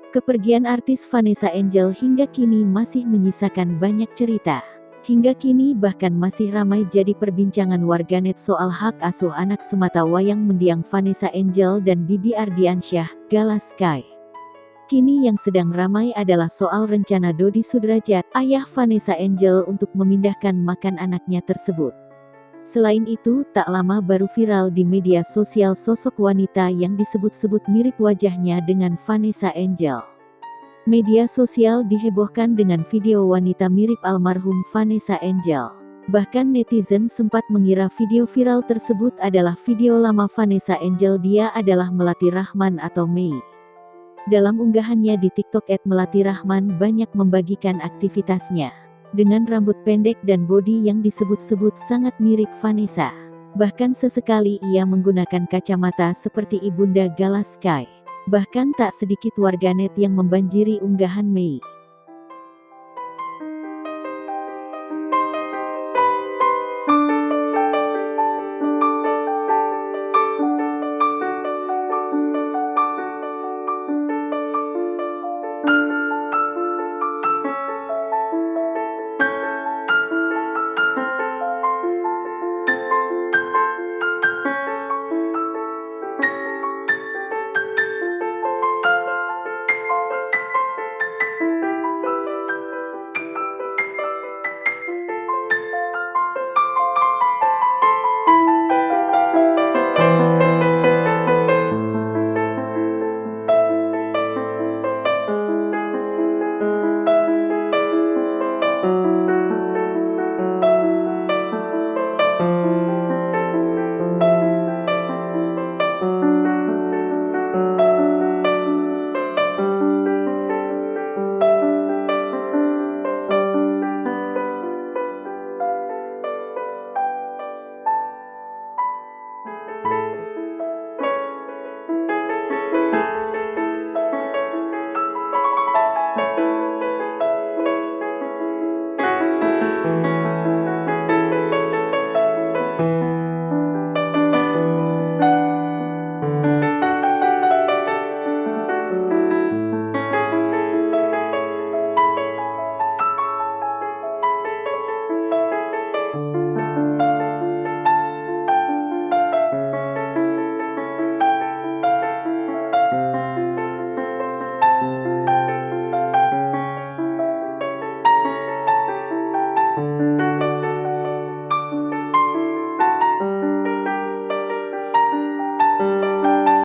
Kepergian artis Vanessa Angel hingga kini masih menyisakan banyak cerita. Hingga kini bahkan masih ramai jadi perbincangan warganet soal hak asuh anak semata wayang mendiang Vanessa Angel dan Bibi Ardiansyah, Gala Sky. Kini yang sedang ramai adalah soal rencana Dodi Sudrajat, ayah Vanessa Angel untuk memindahkan makam anaknya tersebut. Selain itu, tak lama baru viral di media sosial sosok wanita yang disebut-sebut mirip wajahnya dengan Vanessa Angel. Media sosial dihebohkan dengan video wanita mirip almarhum Vanessa Angel. Bahkan netizen sempat mengira video viral tersebut adalah video lama Vanessa Angel. Dia adalah Melati Rahman atau Mei. Dalam unggahannya di TikTok @Melati Rahman banyak membagikan aktivitasnya. Dengan rambut pendek dan bodi yang disebut-sebut sangat mirip Vanessa. Bahkan sesekali ia menggunakan kacamata seperti ibunda Gala Sky. Bahkan tak sedikit warganet yang membanjiri unggahan Mei.